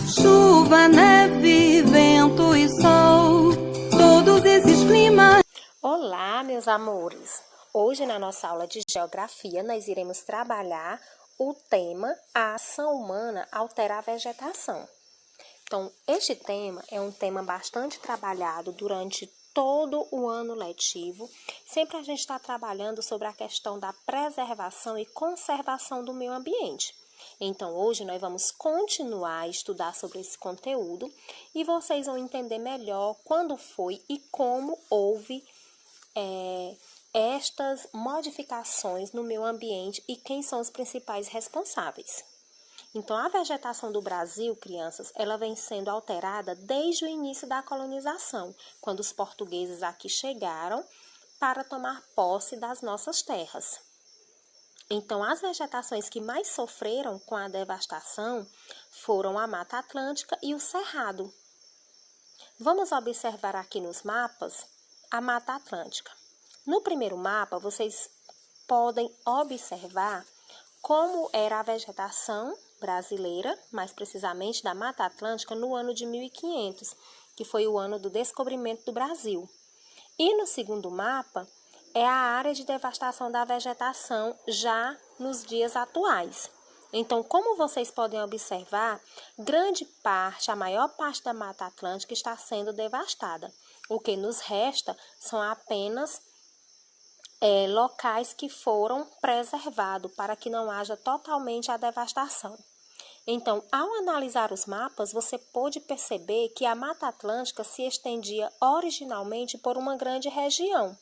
Chuva, neve, vento e sol, todos esses climas. Olá, meus amores! Hoje, na nossa aula de Geografia, nós iremos trabalhar o tema A ação humana altera a vegetação. Então, este tema é um tema bastante trabalhado durante todo o ano letivo. Sempre a gente está trabalhando sobre a questão da preservação e conservação do meio ambiente. Então, hoje nós vamos continuar a estudar sobre esse conteúdo e vocês vão entender melhor quando foi e como houve estas modificações no meio ambiente e quem são os principais responsáveis. Então, a vegetação do Brasil, crianças, ela vem sendo alterada desde o início da colonização, quando os portugueses aqui chegaram para tomar posse das nossas terras. Então, as vegetações que mais sofreram com a devastação foram a Mata Atlântica e o Cerrado. Vamos observar aqui nos mapas a Mata Atlântica. No primeiro mapa, vocês podem observar como era a vegetação brasileira, mais precisamente da Mata Atlântica, no ano de 1500, que foi o ano do descobrimento do Brasil. E no segundo mapa, é a área de devastação da vegetação já nos dias atuais. Então, como vocês podem observar, grande parte, a maior parte da Mata Atlântica está sendo devastada. O que nos resta são apenas locais que foram preservados para que não haja totalmente a devastação. Então, ao analisar os mapas, você pôde perceber que a Mata Atlântica se estendia originalmente por uma grande região,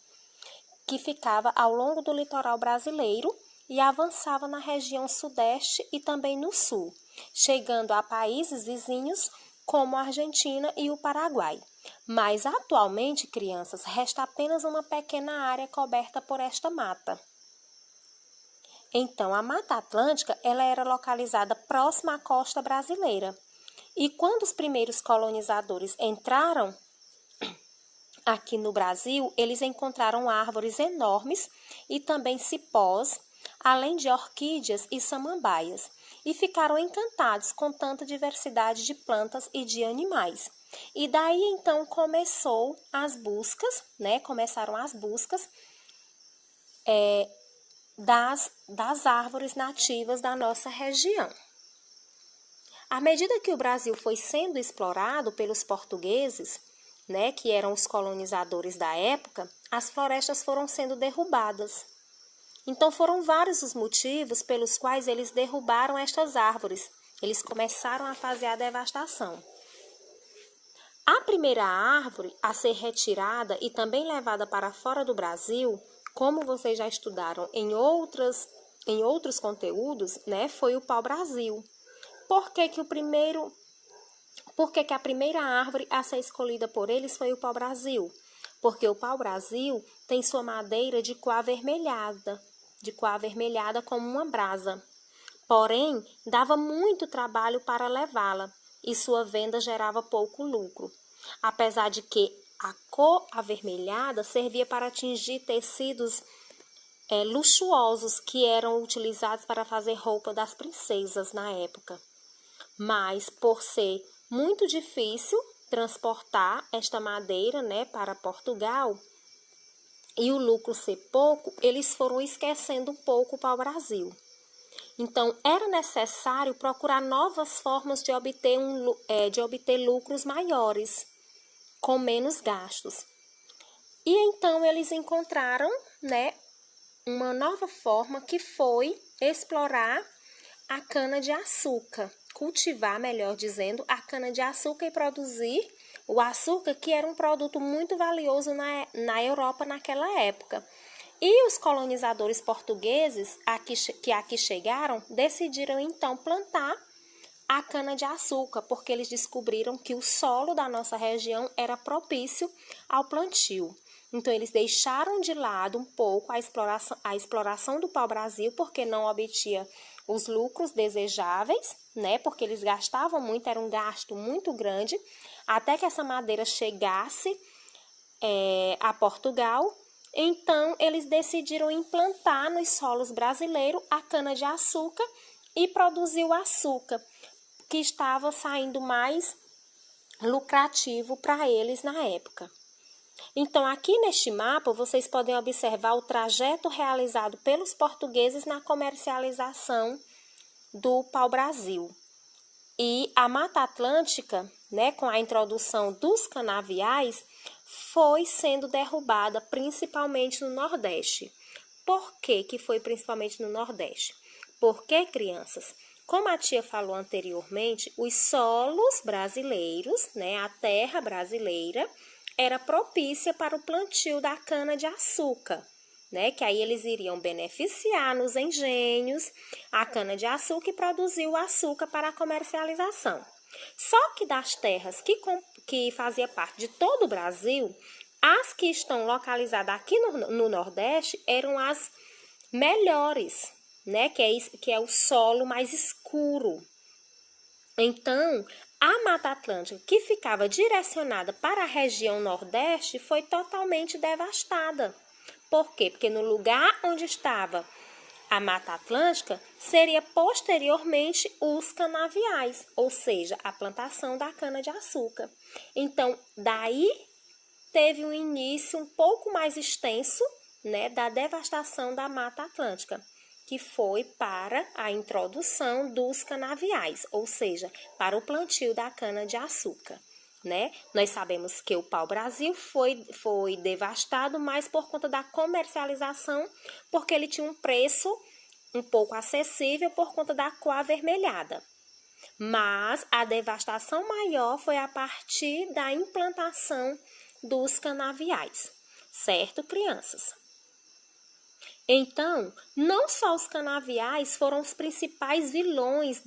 que ficava ao longo do litoral brasileiro e avançava na região sudeste e também no sul, chegando a países vizinhos como a Argentina e o Paraguai. Mas atualmente, crianças, resta apenas uma pequena área coberta por esta mata. Então, a Mata Atlântica ela era localizada próxima à costa brasileira. E quando os primeiros colonizadores entraram aqui no Brasil, eles encontraram árvores enormes e também cipós, além de orquídeas e samambaias, e ficaram encantados com tanta diversidade de plantas e de animais. E daí então começaram as buscas das árvores nativas da nossa região. À medida que o Brasil foi sendo explorado pelos portugueses, que eram os colonizadores da época, as florestas foram sendo derrubadas. Então foram vários os motivos pelos quais eles derrubaram estas árvores. Eles começaram a fazer a devastação. A primeira árvore a ser retirada e também levada para fora do Brasil, como vocês já estudaram em outros conteúdos, foi o pau-brasil. Por que a primeira árvore a ser escolhida por eles foi o pau-brasil? Porque o pau-brasil tem sua madeira de cor avermelhada como uma brasa. Porém, dava muito trabalho para levá-la e sua venda gerava pouco lucro. Apesar de que a cor avermelhada servia para atingir tecidos luxuosos que eram utilizados para fazer roupa das princesas na época. Mas, por ser muito difícil transportar esta madeira para Portugal e o lucro ser pouco, eles foram esquecendo um pouco para o Brasil. Então, era necessário procurar novas formas de obter lucros maiores, com menos gastos. E então, eles encontraram uma nova forma que foi explorar a cana-de-açúcar, cultivar, melhor dizendo, a cana-de-açúcar e produzir o açúcar, que era um produto muito valioso na Europa naquela época. E os colonizadores portugueses que aqui chegaram decidiram então plantar a cana-de-açúcar, porque eles descobriram que o solo da nossa região era propício ao plantio. Então, eles deixaram de lado um pouco a exploração do pau-brasil, porque não obtinha os lucros desejáveis, porque eles gastavam muito, era um gasto muito grande, até que essa madeira chegasse a Portugal. Então, eles decidiram implantar nos solos brasileiros a cana-de-açúcar e produzir o açúcar. que estava saindo mais lucrativo para eles na época. Então, aqui neste mapa, vocês podem observar o trajeto realizado pelos portugueses na comercialização do pau-brasil. E a Mata Atlântica, né, com a introdução dos canaviais, foi sendo derrubada principalmente no Nordeste. Por que foi principalmente no Nordeste? Porque, crianças, como a tia falou anteriormente, os solos brasileiros, né, a terra brasileira, era propícia para o plantio da cana-de-açúcar, né, que aí eles iriam beneficiar nos engenhos a cana-de-açúcar e produzir o açúcar para a comercialização. Só que das terras que fazia parte de todo o Brasil, as que estão localizadas aqui no Nordeste eram as melhores, né, que é o solo mais escuro. Então, a Mata Atlântica, que ficava direcionada para a região Nordeste, foi totalmente devastada. Por quê? Porque no lugar onde estava a Mata Atlântica, seria posteriormente os canaviais, ou seja, a plantação da cana-de-açúcar. Então, daí teve um início um pouco mais extenso, né, da devastação da Mata Atlântica, que foi para a introdução dos canaviais, ou seja, para o plantio da cana-de-açúcar. Né? Nós sabemos que o pau-brasil foi devastado mais por conta da comercialização, porque ele tinha um preço um pouco acessível por conta da cor avermelhada. Mas a devastação maior foi a partir da implantação dos canaviais, certo, crianças? Então, não só os canaviais foram os principais vilões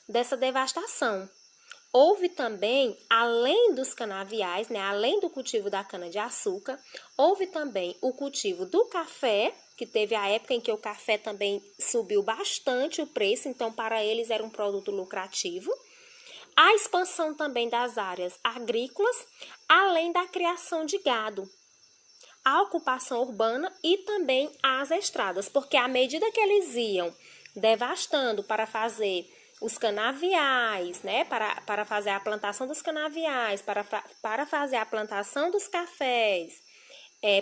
dessa devastação. Houve também, além dos canaviais, né, além do cultivo da cana-de-açúcar, houve também o cultivo do café, que teve a época em que o café também subiu bastante o preço, então para eles era um produto lucrativo. A expansão também das áreas agrícolas, além da criação de gado, a ocupação urbana e também as estradas, porque à medida que eles iam devastando para fazer os canaviais, né, para fazer a plantação dos canaviais, para fazer a plantação dos cafés,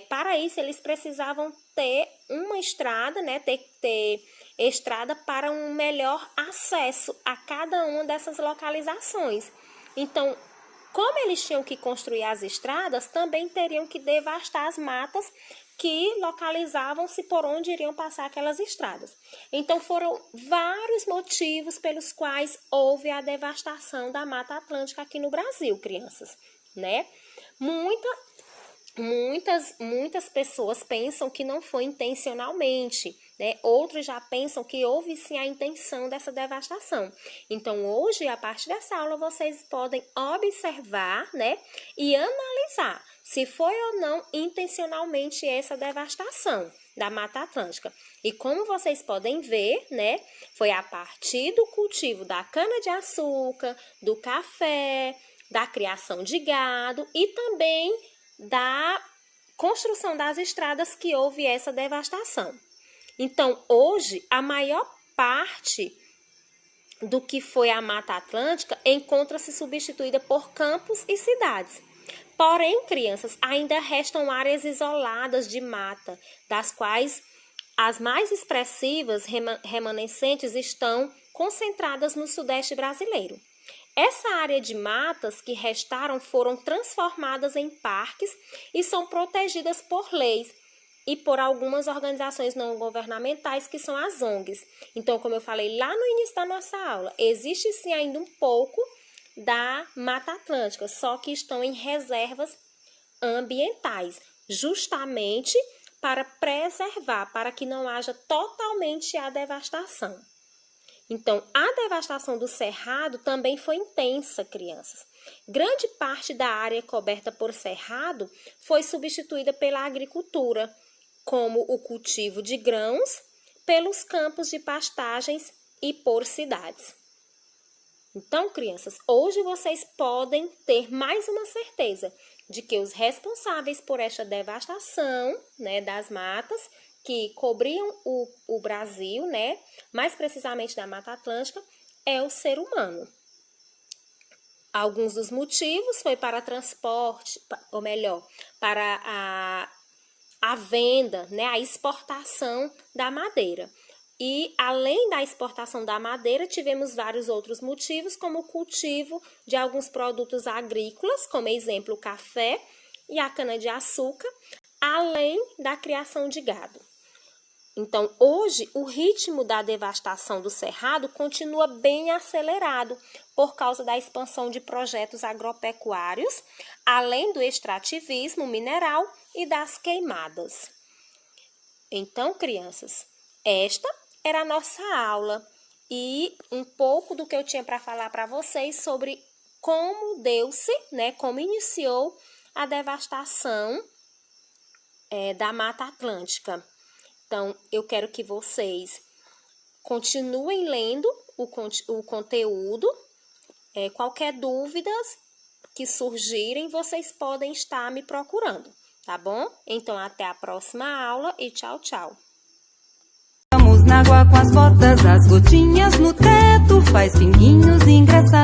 para isso eles precisavam ter uma estrada, né, ter estrada para um melhor acesso a cada uma dessas localizações. Então, como eles tinham que construir as estradas, também teriam que devastar as matas que localizavam-se por onde iriam passar aquelas estradas. Então, foram vários motivos pelos quais houve a devastação da Mata Atlântica aqui no Brasil, crianças, né? Muitas pessoas pensam que não foi intencionalmente, né? Outros já pensam que houve sim a intenção dessa devastação. Então, hoje, a partir dessa aula, vocês podem observar, né, e analisar se foi ou não intencionalmente essa devastação da Mata Atlântica. E como vocês podem ver, né, foi a partir do cultivo da cana-de-açúcar, do café, da criação de gado e também da construção das estradas que houve essa devastação. Então, hoje, a maior parte do que foi a Mata Atlântica encontra-se substituída por campos e cidades. Porém, crianças, ainda restam áreas isoladas de mata, das quais as mais expressivas remanescentes estão concentradas no sudeste brasileiro. Essa área de matas que restaram foram transformadas em parques e são protegidas por leis e por algumas organizações não governamentais, que são as ONGs. Então, como eu falei lá no início da nossa aula, existe sim ainda um pouco da Mata Atlântica, só que estão em reservas ambientais, justamente para preservar, para que não haja totalmente a devastação. Então, a devastação do cerrado também foi intensa, crianças. Grande parte da área coberta por cerrado foi substituída pela agricultura, como o cultivo de grãos, pelos campos de pastagens e por cidades. Então, crianças, hoje vocês podem ter mais uma certeza de que os responsáveis por esta devastação, né, das matas que cobriam o Brasil, né, mais precisamente da Mata Atlântica, é o ser humano. Alguns dos motivos foi para transporte, ou melhor, para a venda, né, a exportação da madeira. E, além da exportação da madeira, tivemos vários outros motivos, como o cultivo de alguns produtos agrícolas, como exemplo o café e a cana-de-açúcar, além da criação de gado. Então, hoje, o ritmo da devastação do cerrado continua bem acelerado por causa da expansão de projetos agropecuários, além do extrativismo mineral e das queimadas. Então, crianças, esta era a nossa aula e um pouco do que eu tinha para falar para vocês sobre como deu-se, né, como iniciou a devastação da Mata Atlântica. Então, eu quero que vocês continuem lendo o conteúdo. Qualquer dúvidas que surgirem, vocês podem estar me procurando, tá bom? Então, até a próxima aula e tchau, tchau. Vamos na água com as botas, as gotinhas no teto, faz pinguinhos engraçados.